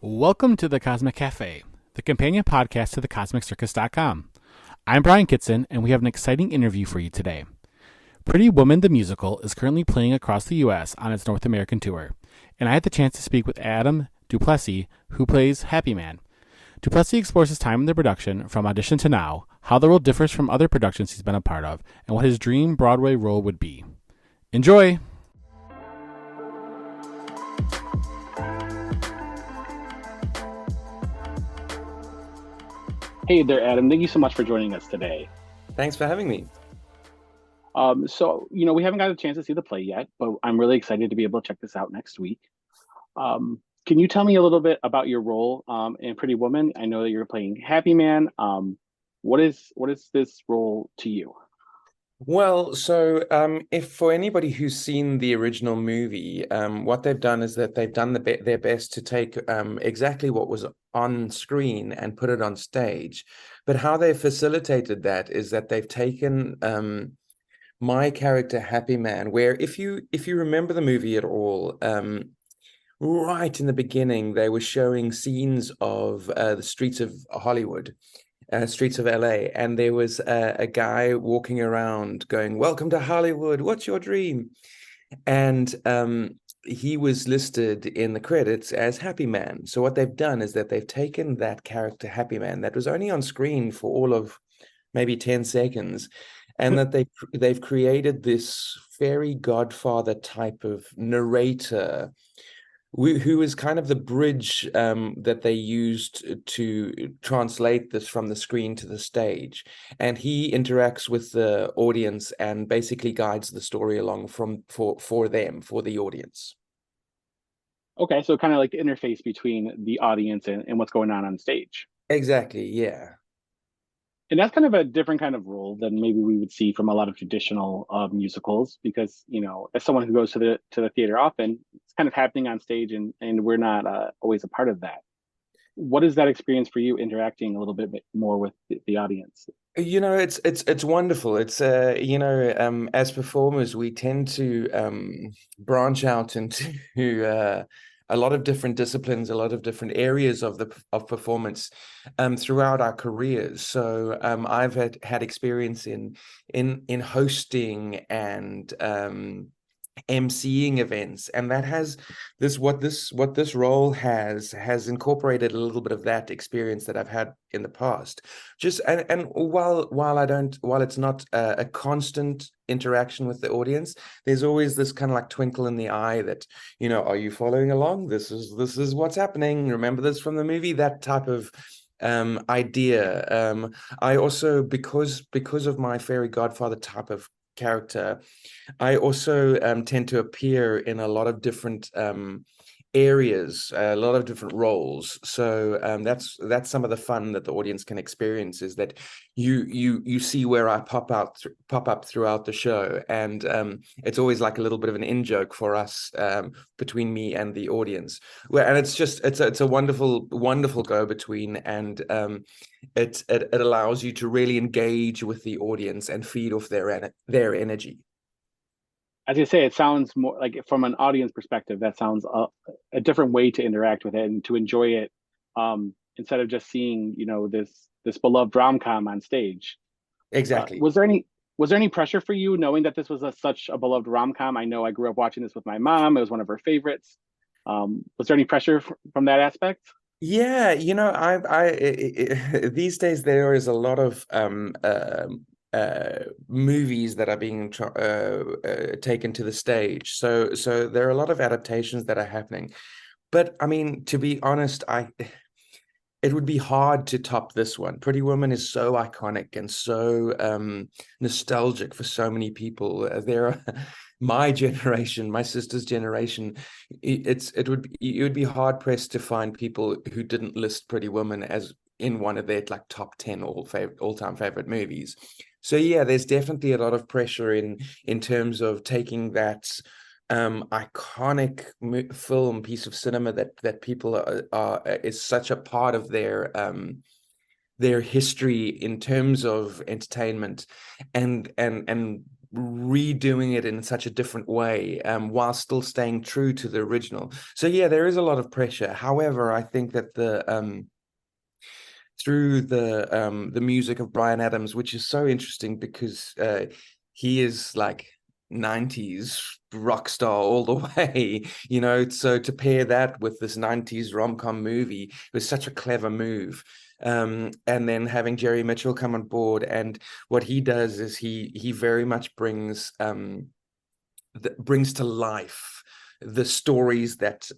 Welcome to the Cosmic Cafe, the companion podcast to thecosmiccircus.com. I'm Brian Kitson, and we have an exciting interview for you today. Pretty Woman the Musical is currently playing across the U.S. on its North American tour, and I had the chance to speak with Adam Du Plessis, who plays Happy Man. Du Plessis explores his time in the production, from audition to now, how the role differs from other productions he's been a part of, and what his dream Broadway role would be. Enjoy! Hey there, Adam. Thank you so much for joining us today. Thanks for having me. We haven't got a chance to see the play yet, but I'm really excited to be able to check this out next week. Can you tell me a little bit about your role in Pretty Woman? I know that you're playing Happy Man. What is this role to you? If for anybody who's seen the original movie, what they've done is that they've done their best to take exactly what was on screen and put it on stage. But how they facilitated that is that they've taken my character, Happy Man, where if you remember the movie at all, right in the beginning, they were showing scenes of the streets of Hollywood. Streets of LA, and there was a guy walking around going, "Welcome to Hollywood, what's your dream?" And he was listed in the credits as Happy Man. So what they've done is that they've taken that character, Happy Man, that was only on screen for all of maybe 10 seconds, and that they've created this fairy godfather type of narrator who is kind of the bridge that they used to translate this from the screen to the stage. And he interacts with the audience and basically guides the story along for the audience. Okay, so kind of like the interface between the audience and what's going on stage. Exactly, yeah. And that's kind of a different kind of role than maybe we would see from a lot of traditional musicals, because as someone who goes to the theater often, it's kind of happening on stage, and we're not always a part of that. What is that experience for you, interacting a little bit more with the audience? It's wonderful. It's as performers, we tend to branch out into a lot of different disciplines, a lot of different areas of performance throughout our careers. So I've had experience in hosting and emceeing events, and that has what this role has incorporated a little bit of that experience that I've had in the past. Just and while it's not a constant interaction with the audience, there's always this kind of like twinkle in the eye that, are you following along? This is what's happening. Remember this from the movie? That type of idea. I also, because of my fairy godfather type of character, I also tend to appear in a lot of different areas, a lot of different roles. So that's some of the fun that the audience can experience, is that you see where I pop up throughout the show, and it's always like a little bit of an in-joke for us, between me and the audience. And it's a wonderful go-between, and it allows you to really engage with the audience and feed off their energy. As you say, it sounds more like, from an audience perspective, that sounds a different way to interact with it and to enjoy it, instead of just seeing this beloved rom-com on stage. Exactly. Was there any pressure for you, knowing that this was such a beloved rom-com? I know I grew up watching this with my mom. It was one of her favorites. Was there any pressure from that aspect? Yeah, these days there is a lot of movies that are being taken to the stage. So there are a lot of adaptations that are happening. But I mean, to be honest, it would be hard to top this one. Pretty Woman is so iconic and so nostalgic for so many people. There are my generation, my sister's generation. It would be hard pressed to find people who didn't list Pretty Woman as in one of their like top 10 all-time favorite movies. So yeah, there's definitely a lot of pressure in terms of taking that iconic film piece of cinema that people are is such a part of their history in terms of entertainment, and redoing it in such a different way, while still staying true to the original. So yeah, there is a lot of pressure. However, I think that through the music of Bryan Adams, which is so interesting because he is like 90s rock star all the way, you know. So to pair that with this 90s rom-com movie was such a clever move. And then having Jerry Mitchell come on board, and what he does is he very much brings to life the stories that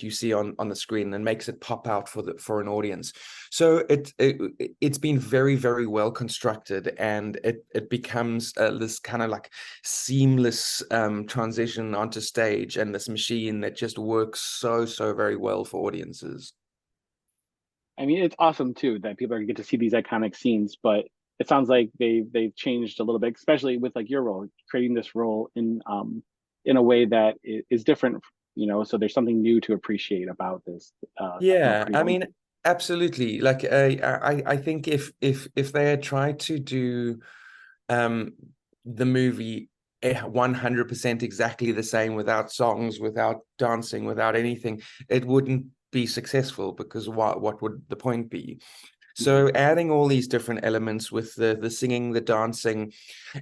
you see on the screen, and makes it pop out for an audience. So it's been very, very well constructed, and it becomes this kind of like seamless transition onto stage, and this machine that just works so very well for audiences. I mean, it's awesome too that people are gonna get to see these iconic scenes, but it sounds like they've changed a little bit, especially with like your role, creating this role in a way that is different, you know. So there's something new to appreciate about this, Yeah, Pretty I Woman. mean, absolutely. Like, I think if they had tried to do um the movie 100% exactly the same, without songs, without dancing, without anything, it wouldn't be successful, because what would the point be? Mhm. So adding all these different elements with the singing, the dancing,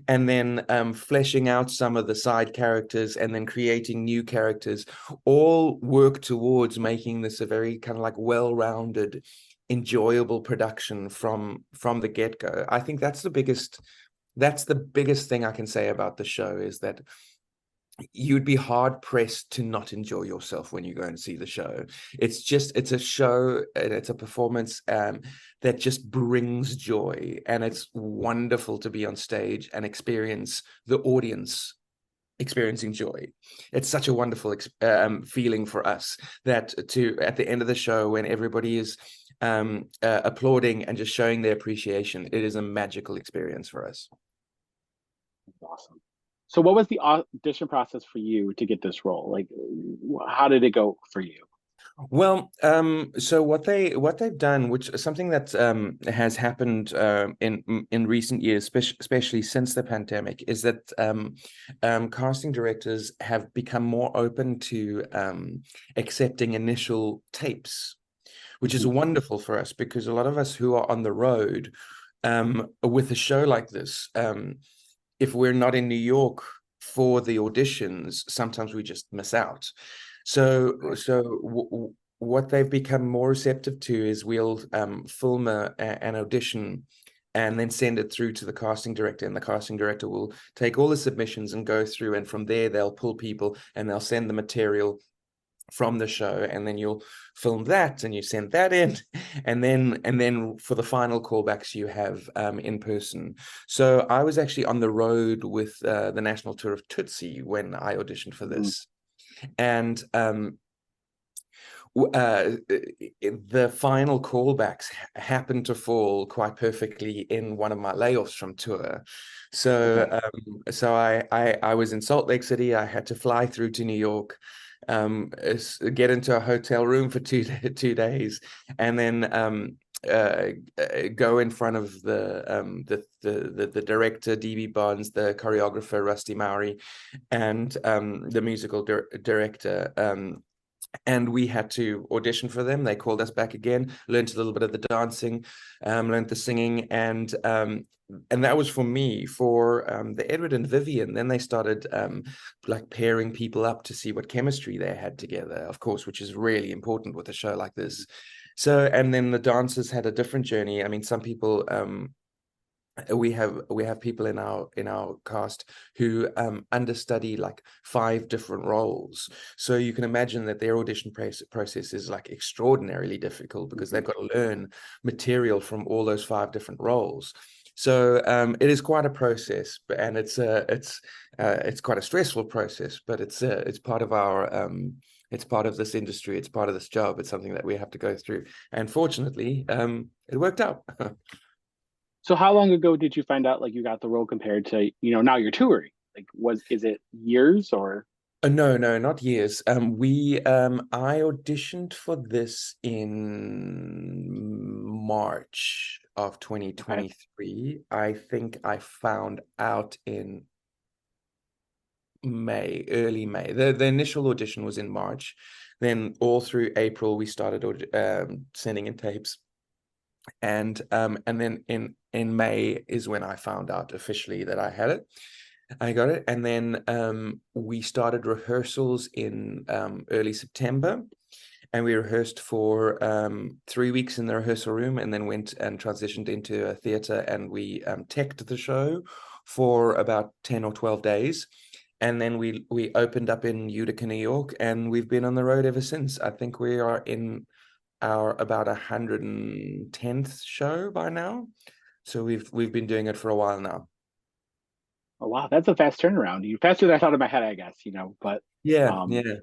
and then fleshing out some of the side characters, and then creating new characters, all work towards making this a very kind of like well-rounded, enjoyable production from the get-go. I think that's the biggest thing I can say about the show, is that you'd be hard pressed to not enjoy yourself when you go and see the show. It's a show, and it's a performance that just brings joy, and it's wonderful to be on stage and experience the audience experiencing joy. It's such a wonderful feeling for us, that to at the end of the show, when everybody is applauding and just showing their appreciation, it is a magical experience for us. Awesome. So what was the audition process for you to get this role? Like, how did it go for you? Well, so what they've done, which is something that has happened in recent years, especially since the pandemic, is that casting directors have become more open to accepting initial tapes, which is Mhm. wonderful for us, because a lot of us who are on the road with a show like this, if we're not in New York for the auditions, sometimes we just miss out. So, Right. what they've become more receptive to is we'll film an audition, and then send it through to the casting director, and the casting director will take all the submissions and go through, and from there they'll pull people, and they'll send the material from the show, and then you'll film that, and you send that in, and then for the final callbacks you have in person. So I was actually on the road with the national tour of Tootsie when I auditioned for Mhm. this, and the final callbacks happened to fall quite perfectly in one of my layoffs from tour. So Okay. I was in Salt Lake City. I had to fly through to New York, get into a hotel room for 2 days, and then go in front of the director DB Bonds, the choreographer Rusty Mowry, and the musical director. And we had to audition for them. They called us back again, learned a little bit of the dancing, learned the singing, and that was for me. For the Edward and Vivian, then they started like pairing people up to see what chemistry they had together, of course, which is really important with a show like this. So, and then the dancers had a different journey. I mean, some people we have people in our cast who understudy like 5 different roles, so you can imagine that their audition process is like extraordinarily difficult, because they've Mhm. got to learn material from all those 5 different roles. So it is quite a process, and it's quite a stressful process, but it's part of our it's part of this industry, it's part of this job, it's something that we have to go through, and fortunately it worked out. So how long ago did you find out like you got the role compared to, you know, now you're touring? Like is it years or No, no, not years. I auditioned for this in March of okay. 2023. I think I found out in May, early May. The initial audition was in March. Then all through April, we started sending in tapes. And then in May is when I found out officially that I had it. I got it. And then we started rehearsals in early September. And we rehearsed for 3 weeks in the rehearsal room, and then went and transitioned into a theater, and we teched the show for about 10 or 12 days. And then we opened up in Utica, New York, and we've been on the road ever since. I think we are in our about 110th show by now. So we've been doing it for a while now. Oh wow, that's a fast turnaround. You faster than I thought in my head, I guess, but Yeah, um yeah.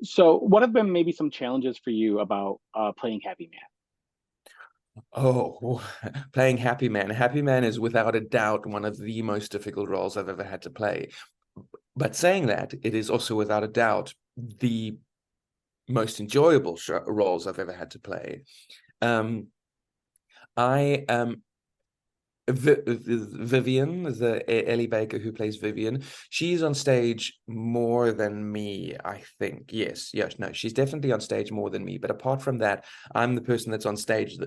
so what have been maybe some challenges for you about playing Happy Man? Oh, playing Happy Man. Happy Man is without a doubt one of the most difficult roles I've ever had to play. But saying that, it is also without a doubt the most enjoyable roles I've ever had to play. Um, I Vivian, the Ellie Baker who plays Vivian, she's on stage more than me, I think. Yes, no, she's definitely on stage more than me. But apart from that, I'm the person that's on stage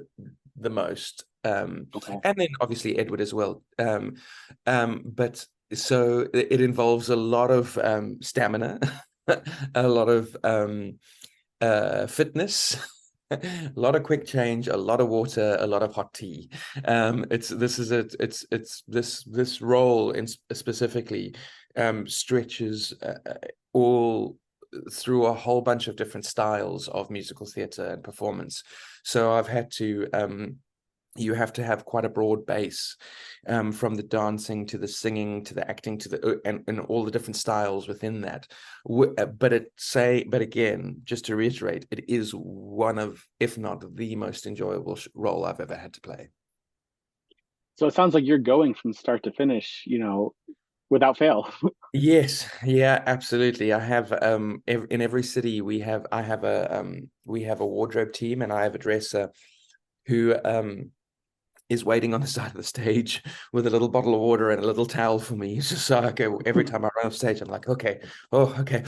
the most. Okay. And then obviously Edward as well. But so it involves a lot of stamina, a lot of fitness. A lot of quick change, a lot of water, a lot of hot tea. This role in specifically stretches all through a whole bunch of different styles of musical theater and performance. So I've had to you have to have quite a broad base, from the dancing to the singing to the acting to the and all the different styles within that. But again, just to reiterate, it is one of, if not the most enjoyable role I've ever had to play. So it sounds like you're going from start to finish, without fail. Yes, yeah, absolutely. I have in every city we have a wardrobe team, and I have a dresser who is waiting on the side of the stage with a little bottle of water and a little towel for me. So I go every time I run off stage, I'm like, okay, okay,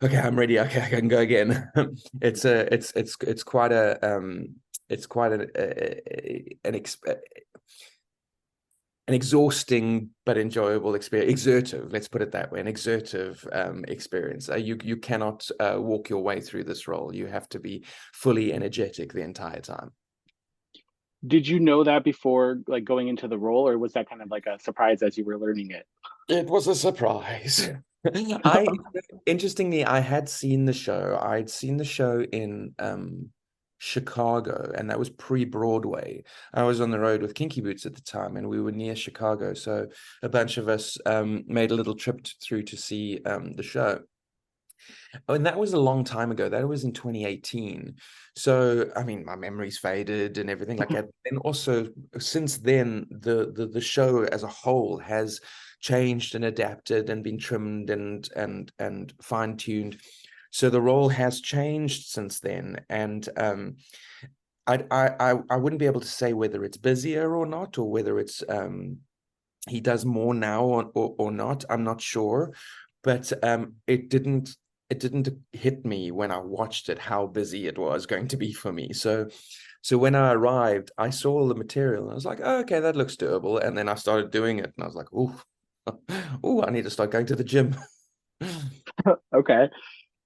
I'm ready. Okay, I can go again. It's quite an exhausting but enjoyable experience. Exertive, let's put it that way. An exertive experience. You cannot walk your way through this role. You have to be fully energetic the entire time. Did you know that before like going into the role, or was that kind of like a surprise as you were learning it? It was a surprise. I Interestingly, I had seen the show. I'd seen the show in Chicago, and that was pre-Broadway. I was on the road with Kinky Boots at the time, and we were near Chicago. So a bunch of us made a little trip through to see the show. Oh, and that was a long time ago. That was in 2018. So, I mean, my memory's faded and everything like that. And also, since then, the show as a whole has changed and adapted and been trimmed and fine-tuned. So the role has changed since then. And I wouldn't be able to say whether it's busier or not, or whether it's he does more now or not. I'm not sure. But it didn't hit me when I watched it how busy it was going to be for me. So when I arrived, I saw all the material and I was like, oh, okay, that looks doable. And then I started doing it and I was like, oh, oh, I need to start going to the gym. Okay.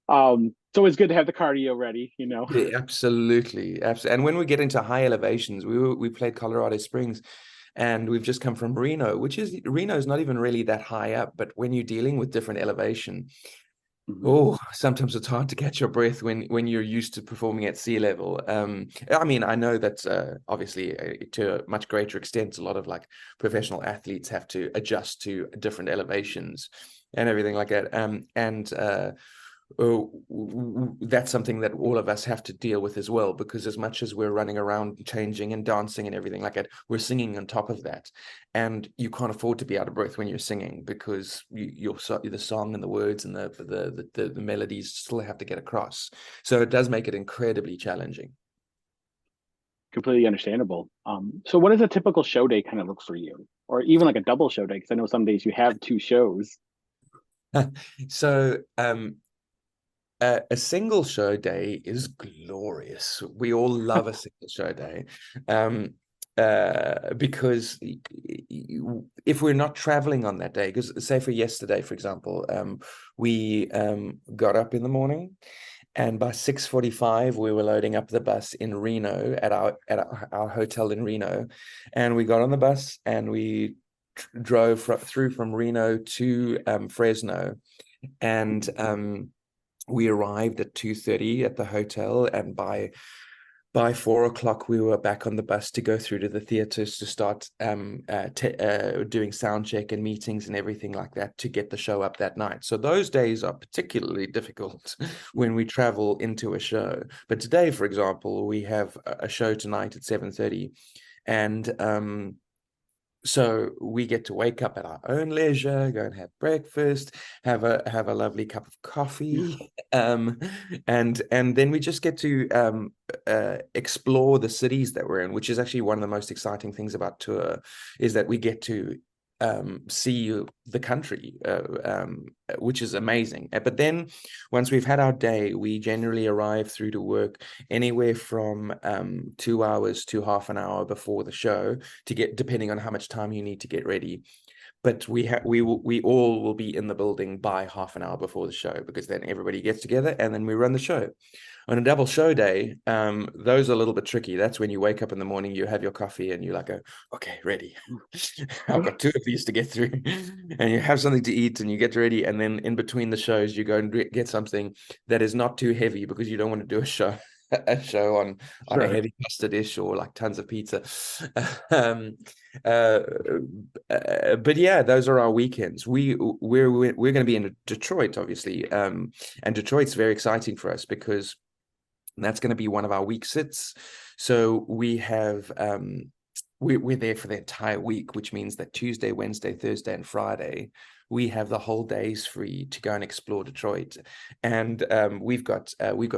It's always good to have the cardio ready. Yeah, absolutely, absolutely. And when we get into high elevations, we played Colorado Springs, and we've just come from Reno is not even really that high up, but when you're dealing with different elevation, Mhm. oh, sometimes it's hard to catch your breath when you're used to performing at sea level. I mean, I know that obviously to a much greater extent, a lot of like professional athletes have to adjust to different elevations and everything like that. That's something that all of us have to deal with as well, because as much as we're running around changing and dancing and everything like that, we're singing on top of that, and you can't afford to be out of breath when you're singing, because the song and the words and the melodies still have to get across. So it does make it incredibly challenging. Completely understandable. So what does a typical show day kind of look for you? Or even like a double show day? Because I know some days you have two shows. So a single show day is glorious. We all love a single show day. Because if we're not traveling on that day, because say for yesterday, for example, we got up in the morning, and by 6:45 we were loading up the bus in Reno at our hotel in Reno, and we got on the bus and we drove through from Reno to Fresno, and we arrived at 2:30 at the hotel, and by 4 o'clock we were back on the bus to go through to the theaters to start doing sound check and meetings and everything like that to get the show up that night. So those days are particularly difficult when we travel into a show. But today, for example, we have a show tonight at 7:30, and so we get to wake up at our own leisure, go and have breakfast, have a lovely cup of coffee, and then we just get to explore the cities that we're in, which is actually one of the most exciting things about tour, is that we get to see the country, which is amazing. But then once we've had our day, we generally arrive through to work anywhere from 2 hours to half an hour before the show, to get, depending on how much time you need to get ready. But we all will be in the building by half an hour before the show, because then everybody gets together and then we run the show. On a double show day, those are a little bit tricky. That's when you wake up in the morning, you have your coffee, and you like go, okay, ready. I've got 2 of these to get through, and you have something to eat, and you get ready, and then in between the shows, you go and get something that is not too heavy, because you don't want to do a show on a heavy pasta dish or like tons of pizza. But yeah, those are our weekends. We're going to be in Detroit, obviously, and Detroit's very exciting for us because that's going to be one of our week sits. So we have we're there for the entire week, which means that Tuesday, Wednesday, Thursday, and Friday we have the whole days free to go and explore Detroit. And we've got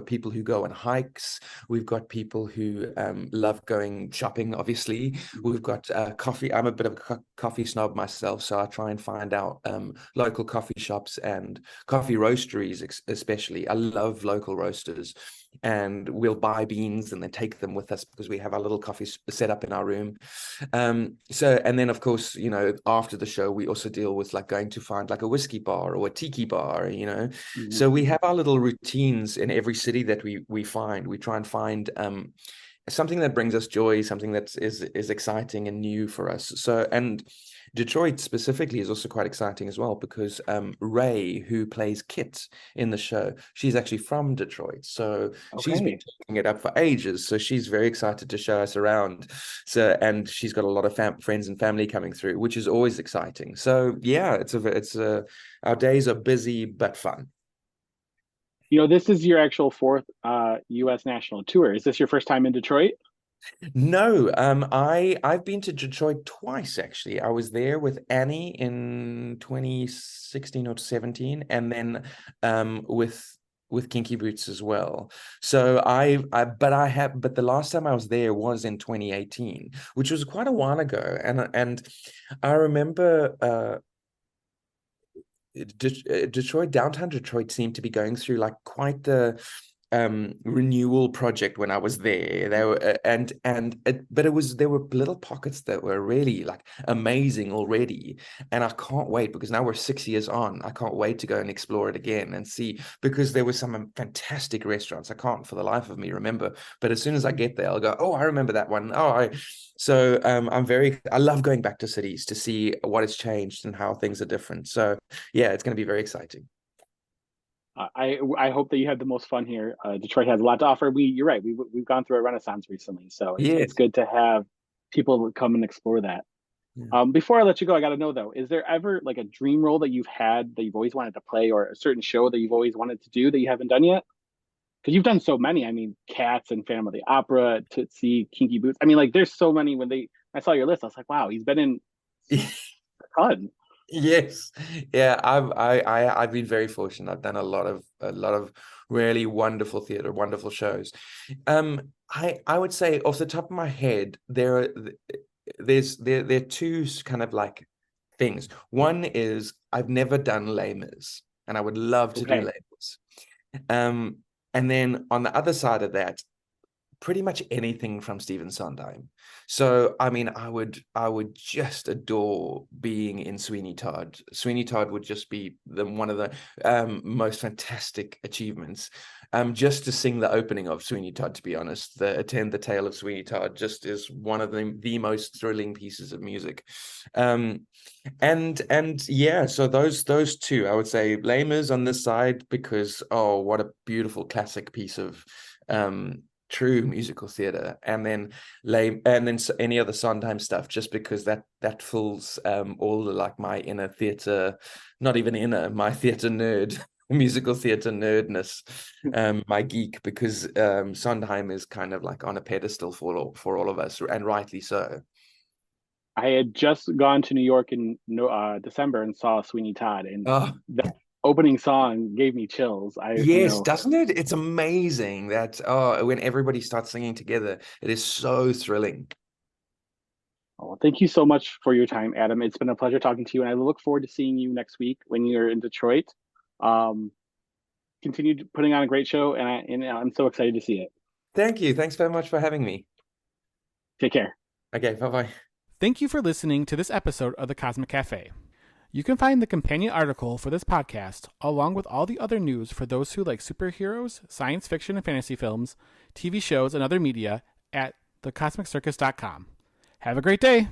people who go on hikes. We've got people who love going shopping, obviously. We've got coffee. I'm a bit of a coffee snob myself, so I try and find out local coffee shops and coffee roasteries, especially. I love local roasters. And we'll buy beans and then take them with us, because we have our little coffee set up in our room. So, and then of course, after the show, we also deal with like going to find like a whiskey bar or a tiki bar, Mm-hmm. So we have our little routines in every city that we find. We try and find something that brings us joy, something that is exciting and new for us. So, and Detroit specifically is also quite exciting as well, because Ray, who plays Kit in the show, she's actually from Detroit. So she's been taking it up for ages. So she's very excited to show us around. So, and she's got a lot of friends and family coming through, which is always exciting. So yeah, our days are busy but fun. This is your actual fourth U.S. national tour. Is this your first time in Detroit? No, I've been to Detroit twice, actually. I was there with Annie in 2016 or 17, and then with Kinky Boots as well. So but the last time I was there was in 2018, which was quite a while ago, and I remember Detroit, downtown Detroit seemed to be going through like quite the renewal project when I was there. There were there were little pockets that were really like amazing already, and I can't wait, because now we're 6 years on. I can't wait to go and explore it again and see, because there were some fantastic restaurants. I can't for the life of me remember, but as soon as I get there, I'll go, oh, I remember that one. So I love going back to cities to see what has changed and how things are different. So yeah, it's going to be very exciting. I hope that you had the most fun here. Detroit has a lot to offer. You're right. We've gone through a renaissance recently, so it's good to have people come and explore that. Yeah. Before I let you go, I got to know though, is there ever like a dream role that you've had that you've always wanted to play, or a certain show that you've always wanted to do that you haven't done yet? Because you've done so many. I mean, Cats and Phantom of the Opera, Tootsie, Kinky Boots. I mean, like there's so many. I saw your list, I was like, wow, he's been in a ton. Yes, yeah, I've been very fortunate. I've done a lot of really wonderful theater, wonderful shows. I would say off the top of my head, there are two kind of like things. One is I've never done Les Mis, and I would love to do Okay. Les Mis. And then on the other side of that, pretty much anything from Stephen Sondheim. So I mean, I would just adore being in Sweeney Todd. Sweeney Todd would just be one of the most fantastic achievements. Just to sing the opening of Sweeney Todd, to be honest, the Attend the Tale of Sweeney Todd just is one of the most thrilling pieces of music. And yeah, so those two, I would say Les Mis on this side, because what a beautiful classic piece of true musical theater, and then any other Sondheim stuff, just because that fills all the, like, my inner theater, not even inner, my theater nerd, musical theater nerdness, my geek, because Sondheim is kind of like on a pedestal for all of us, and rightly so. I had just gone to New York in December and saw Sweeney Todd, and the opening song gave me chills. Yes, doesn't it? It's amazing that when everybody starts singing together, it is so thrilling. Well, thank you so much for your time, Adam. It's been a pleasure talking to you, and I look forward to seeing you next week when you're in Detroit. Continue putting on a great show, and I'm so excited to see it. Thank you. Thanks very much for having me. Take care. Okay, bye-bye. Thank you for listening to this episode of The Cosmic Cafe. You can find the companion article for this podcast, along with all the other news for those who like superheroes, science fiction and fantasy films, TV shows, and other media at thecosmiccircus.com. Have a great day!